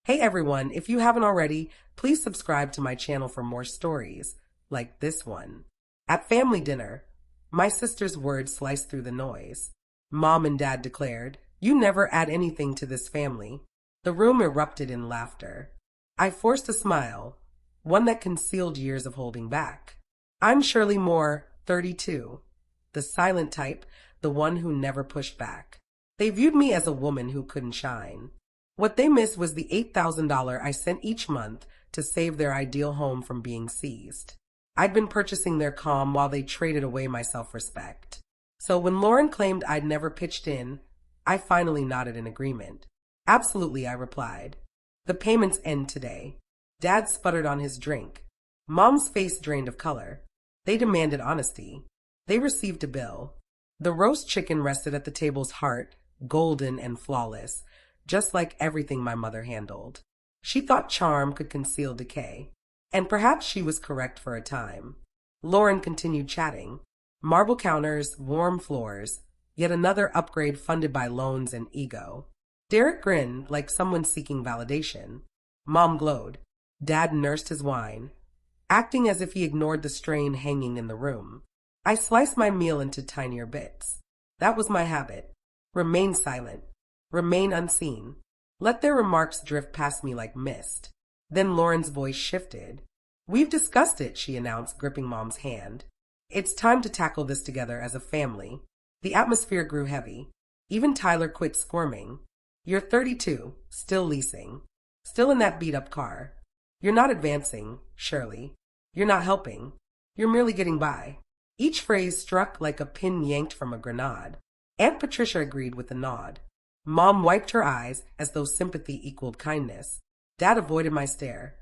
Hey everyone, if you haven't already, please subscribe to my channel for more stories, like this one. At family dinner, my sister's words sliced through the noise. Mom and Dad declared, "You never add anything to this family." The room erupted in laughter. I forced a smile, one that concealed years of holding back. I'm Shirley Moore, 32, the silent type, the one who never pushed back. They viewed me as a woman who couldn't shine. What they missed was the $8,000 I sent each month to save their ideal home from being seized. I'd been purchasing their calm while they traded away my self-respect. So when Lauren claimed I'd never pitched in, I finally nodded in agreement. "Absolutely," I replied. "The payments end today." Dad sputtered on his drink. Mom's face drained of color. They demanded honesty. They received a bill. The roast chicken rested at the table's heart, golden and flawless, just like everything my mother handled. She thought charm could conceal decay. And perhaps she was correct for a time. Lauren continued chatting. Marble counters, warm floors, yet another upgrade funded by loans and ego. Derek grinned like someone seeking validation. Mom glowed. Dad nursed his wine, acting as if he ignored the strain hanging in the room. I sliced my meal into tinier bits. That was my habit. Remain silent. Remain unseen. Let their remarks drift past me like mist. Then Lauren's voice shifted. "We've discussed it," she announced, gripping Mom's hand. "It's time to tackle this together as a family." The atmosphere grew heavy. Even Tyler quit squirming. "You're 32, still leasing. Still in that beat-up car. You're not advancing, Shirley. You're not helping. You're merely getting by." Each phrase struck like a pin yanked from a grenade. Aunt Patricia agreed with a nod. Mom wiped her eyes as though sympathy equaled kindness. Dad avoided my stare.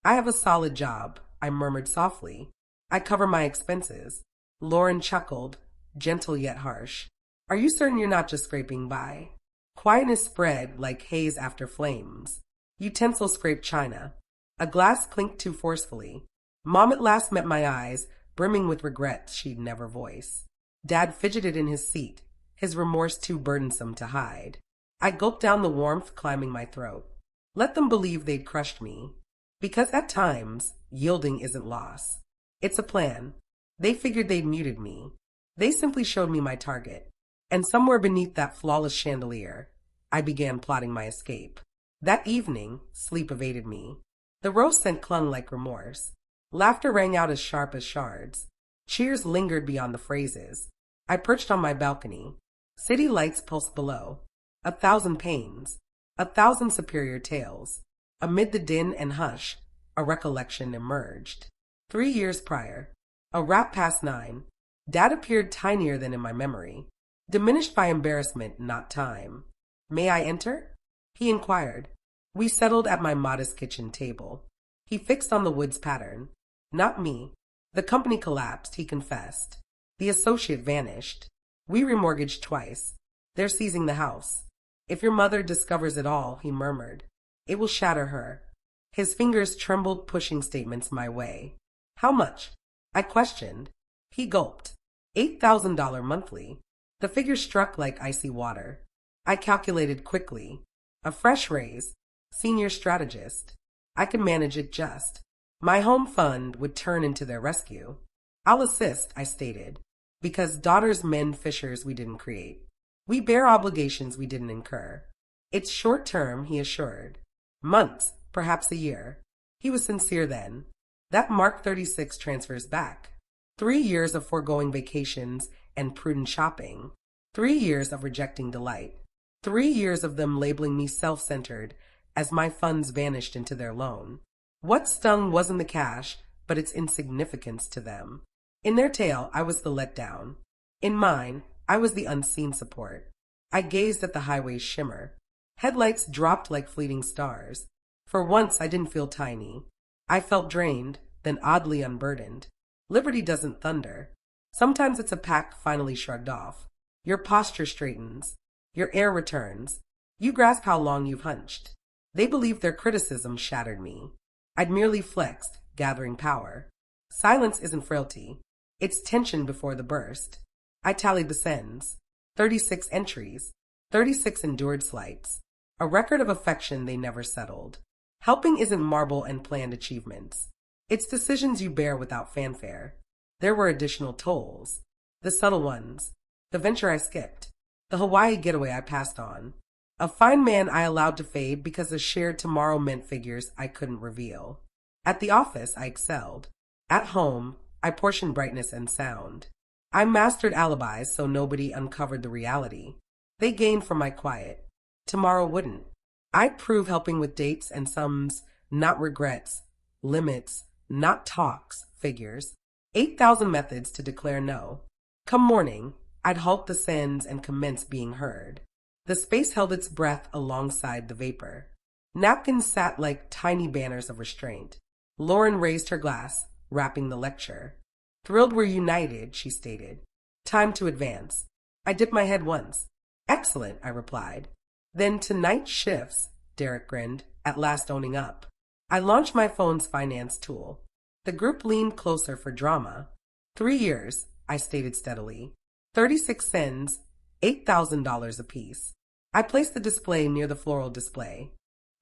"I have a solid job," I murmured softly. "I cover my expenses." Lauren chuckled, gentle yet harsh. "Are you certain you're not just scraping by?" Quietness spread like haze after flames. Utensils scraped china. A glass clinked too forcefully. Mom at last met my eyes, brimming with regrets she'd never voice. Dad fidgeted in his seat, his remorse too burdensome to hide. I gulped down the warmth climbing my throat. Let them believe they'd crushed me. Because at times, yielding isn't loss. It's a plan. They figured they'd muted me. They simply showed me my target. And somewhere beneath that flawless chandelier, I began plotting my escape. That evening, sleep evaded me. The roast scent clung like remorse. Laughter rang out as sharp as shards. Cheers lingered beyond the phrases. I perched on my balcony. City lights pulsed below. 1,000 pains. 1,000 superior tales. Amid the din and hush, a recollection emerged. 3 years prior. A rap past 9. Dad appeared tinier than in my memory. Diminished by embarrassment, not time. "May I enter?" he inquired. We settled at my modest kitchen table. He fixed on the wood's pattern. "Not me. The company collapsed," he confessed. The associate vanished. "We remortgaged twice. They're seizing the house. If your mother discovers it all," he murmured, "it will shatter her." His fingers trembled, pushing statements my way. "How much?" I questioned. He gulped. $8,000 monthly. The figure struck like icy water. I calculated quickly. A fresh raise. Senior strategist. I could manage it just. My home fund would turn into their rescue. "I'll assist," I stated, because daughters mend fissures we didn't create. We bear obligations we didn't incur. "It's short term," he assured. "Months, perhaps a year." He was sincere then. That Mark 36 transfers back. 3 years of foregoing vacations and prudent shopping. 3 years of rejecting delight. 3 years of them labeling me self-centered as my funds vanished into their loan. What stung wasn't the cash, but its insignificance to them. In their tale, I was the letdown. In mine, I was the unseen support. I gazed at the highway's shimmer. Headlights dropped like fleeting stars. For once, I didn't feel tiny. I felt drained, then oddly unburdened. Liberty doesn't thunder. Sometimes it's a pack finally shrugged off. Your posture straightens. Your air returns. You grasp how long you've hunched. They believed their criticism shattered me. I'd merely flexed, gathering power. Silence isn't frailty. It's tension before the burst. I tallied the sends. 36 entries. 36 endured slights. A record of affection they never settled. Helping isn't marble and planned achievements. It's decisions you bear without fanfare. There were additional tolls. The subtle ones. The venture I skipped. The Hawaii getaway I passed on. A fine man I allowed to fade because a shared tomorrow meant figures I couldn't reveal. At the office, I excelled. At home, I portioned brightness and sound. I mastered alibis so nobody uncovered the reality. They gained from my quiet. Tomorrow wouldn't. I'd prove helping with dates and sums, not regrets, limits, not talks, figures. 8,000 methods to declare no. Come morning, I'd halt the sends and commence being heard. The space held its breath alongside the vapor. Napkins sat like tiny banners of restraint. Lauren raised her glass, wrapping the lecture. Thrilled we're united, she stated. Time to advance. I dipped my head once. Excellent, I replied. Then tonight shifts, Derek grinned, at last owning up. I launched my phone's finance tool. The group leaned closer for drama. 3 years, I stated steadily. 36 cents, $8,000 apiece. I placed the display near the floral display.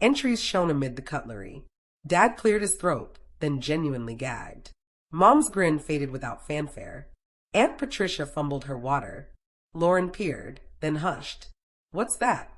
Entries shone amid the cutlery. Dad cleared his throat, then genuinely gagged. Mom's grin faded without fanfare. Aunt Patricia fumbled her water. Lauren peered, then hushed. What's that?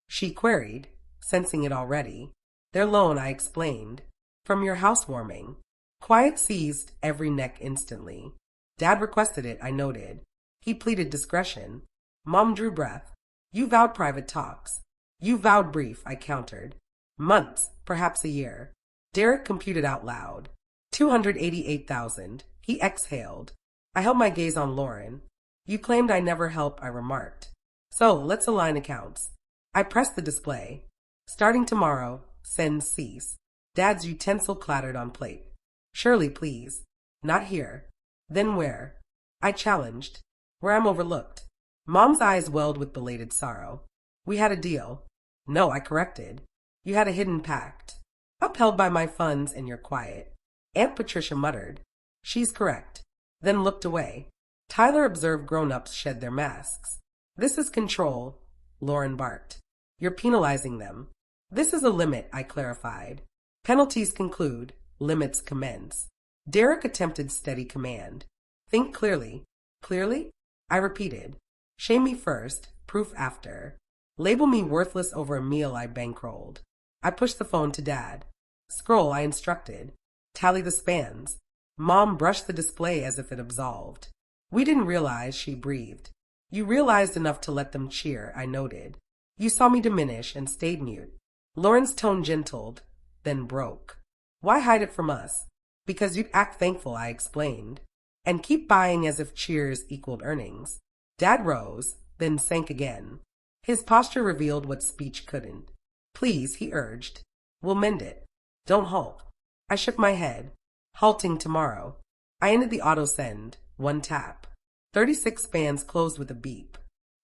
She queried, sensing it already. Their loan, I explained. From your housewarming. Quiet seized every neck instantly. Dad requested it, I noted. He pleaded discretion. Mom drew breath. You vowed private talks. You vowed brief, I countered. Months, perhaps a year. Derek computed out loud. 288,000. He exhaled. I held my gaze on Lauren. You claimed I never help, I remarked. So, let's align accounts. I pressed the display. Starting tomorrow, sends cease. Dad's utensil clattered on plate. Shirley, please. Not here. Then where? I challenged. Where I'm overlooked. Mom's eyes welled with belated sorrow. We had a deal. No, I corrected. You had a hidden pact. Upheld by my funds and your quiet. Aunt Patricia muttered. She's correct. Then looked away. Tyler observed grown-ups shed their masks. This is control, Lauren barked. You're penalizing them. This is a limit, I clarified. Penalties conclude, limits commence. Derek attempted steady command. Think clearly. Clearly? I repeated. Shame me first, proof after. Label me worthless over a meal I bankrolled. I pushed the phone to Dad. Scroll, I instructed. Tally the spans. Mom brushed the display as if it absolved. We didn't realize, she breathed. You realized enough to let them cheer, I noted. You saw me diminish and stayed mute. Lauren's tone gentled, then broke. Why hide it from us? Because you'd act thankful, I explained. And keep buying as if cheers equaled earnings. Dad rose, then sank again. His posture revealed what speech couldn't. Please, he urged. We'll mend it. Don't halt. I shook my head. Halting tomorrow. I ended the auto send. One tap. 36 spans closed with a beep.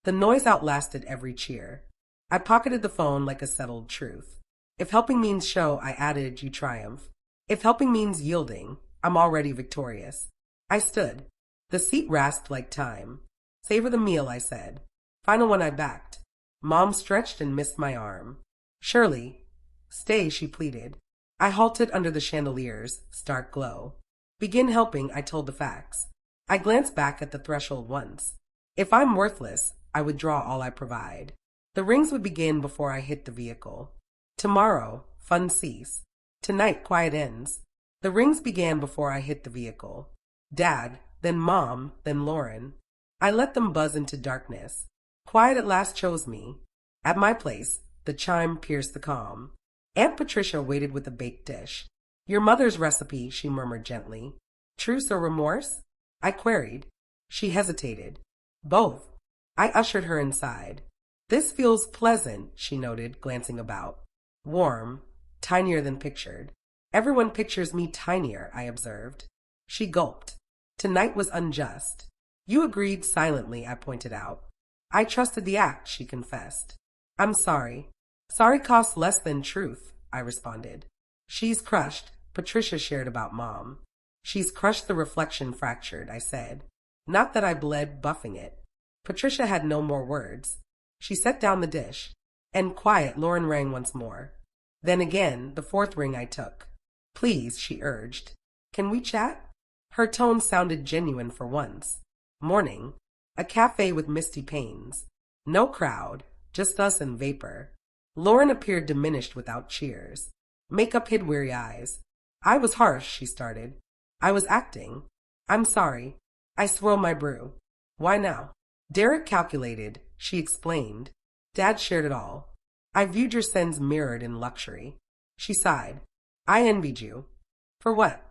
The noise outlasted every cheer. I pocketed the phone like a settled truth. If helping means show, I added, you triumph. If helping means yielding, I'm already victorious. I stood. The seat rasped like time. Savor the meal, I said. Final one I backed. Mom stretched and missed my arm. Shirley. Stay, she pleaded. I halted under the chandelier's stark glow. Begin helping, I told the facts. I glanced back at the threshold once. If I'm worthless, I withdraw all I provide. The rings would begin before I hit the vehicle. Tomorrow, fun cease. Tonight, quiet ends. The rings began before I hit the vehicle. Dad, then Mom, then Lauren. I let them buzz into darkness. Quiet at last chose me. At my place, the chime pierced the calm. Aunt Patricia waited with a baked dish. Your mother's recipe, she murmured gently. Truce or remorse? I queried. She hesitated. Both. I ushered her inside. This feels pleasant, she noted, glancing about. Warm, tinier than pictured. Everyone pictures me tinier, I observed. She gulped. Tonight was unjust. You agreed silently, I pointed out. I trusted the act, she confessed. I'm sorry. Sorry costs less than truth, I responded. She's crushed, Patricia shared about Mom. She's crushed the reflection fractured, I said. Not that I bled buffing it. Patricia had no more words. She set down the dish. And quiet, Lauren rang once more. Then again, the fourth ring I took. Please, she urged. Can we chat? Her tone sounded genuine for once. Morning. A cafe with misty panes. No crowd, just us and vapor. Lauren appeared diminished without cheers. Makeup hid weary eyes. I was harsh, she started. I was acting. I'm sorry. I swirl my brew. Why now? Derek calculated, she explained. Dad shared it all. I viewed your sins mirrored in luxury. She sighed. I envied you. For what?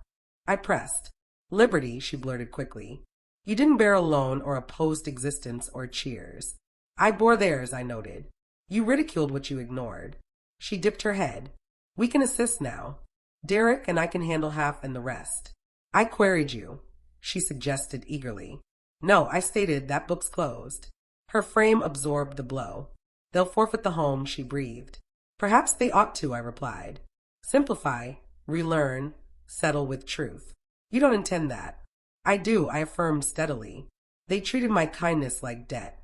I pressed. Liberty, she blurted quickly. You didn't bear a loan or opposed existence or cheers. I bore theirs, I noted. You ridiculed what you ignored. She dipped her head. We can assist now. Derek and I can handle half and the rest. I queried you, she suggested eagerly. No, I stated that book's closed. Her frame absorbed the blow. They'll forfeit the home, she breathed. Perhaps they ought to, I replied. Simplify, relearn, settle with truth. You don't intend that. I do, I affirmed steadily. They treated my kindness like debt.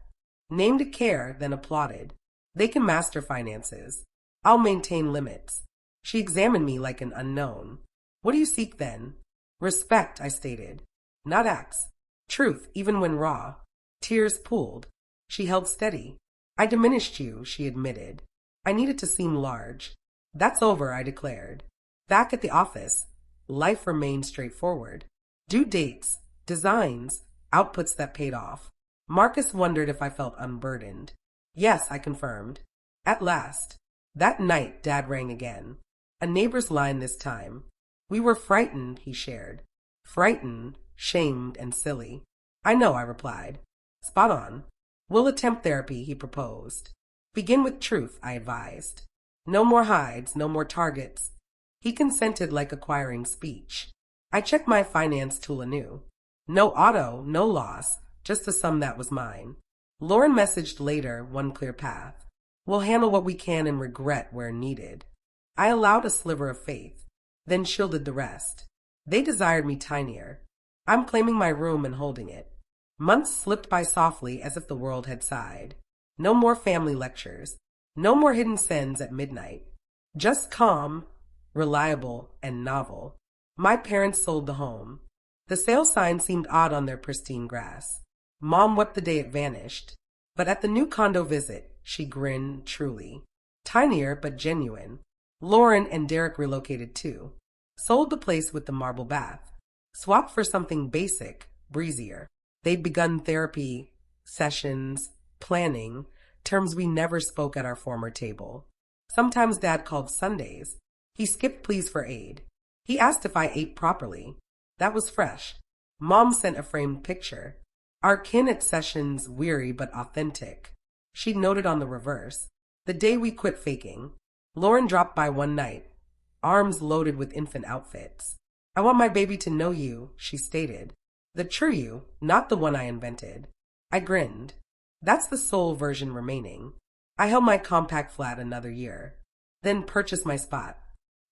Named a care, then applauded. They can master finances. I'll maintain limits. She examined me like an unknown. What do you seek then? Respect, I stated. Not acts. Truth, even when raw. Tears pooled. She held steady. I diminished you, she admitted. I needed to seem large. That's over, I declared. Back at the office, life remained straightforward. Due dates, designs, outputs that paid off. Marcus wondered if I felt unburdened. Yes, I confirmed. At last. That night, Dad rang again. A neighbor's line this time. We were frightened, he shared. Frightened, shamed, and silly. I know, I replied. Spot on. We'll attempt therapy, he proposed. Begin with truth, I advised. No more hides, no more targets. He consented like acquiring speech. I checked my finance tool anew. No auto, no loss, just a sum that was mine. Lauren messaged later, one clear path. We'll handle what we can and regret where needed. I allowed a sliver of faith, then shielded the rest. They desired me tinier. I'm claiming my room and holding it. Months slipped by softly as if the world had sighed. No more family lectures. No more hidden sins at midnight. Just calm, reliable, and novel. My parents sold the home. The sale sign seemed odd on their pristine grass. Mom wept the day it vanished. But at the new condo visit, she grinned truly. Tinier but genuine. Lauren and Derek relocated too. Sold the place with the marble bath. Swapped for something basic, breezier. They'd begun therapy, sessions, planning, terms we never spoke at our former table. Sometimes Dad called Sundays. He skipped pleas for aid. He asked if I ate properly. That was fresh. Mom sent a framed picture. Our kin at sessions weary but authentic. She noted on the reverse. The day we quit faking. Lauren dropped by one night, arms loaded with infant outfits. I want my baby to know you, she stated. The true you, not the one I invented. I grinned. That's the sole version remaining. I held my compact flat another year, then purchased my spot.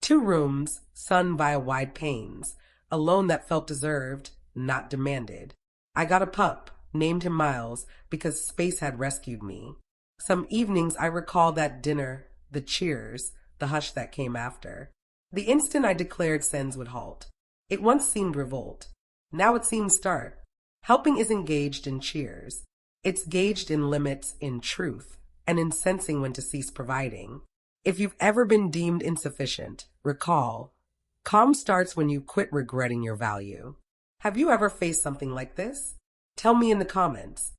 2 rooms, sun via wide panes, a loan that felt deserved, not demanded. I got a pup, named him Miles, because space had rescued me. Some evenings I recall that dinner, the cheers, the hush that came after. The instant I declared sins would halt. It once seemed revolt. Now it seems start. Helping isn't gauged in cheers. It's gauged in limits, in truth, and in sensing when to cease providing. If you've ever been deemed insufficient, recall, calm starts when you quit regretting your value. Have you ever faced something like this? Tell me in the comments.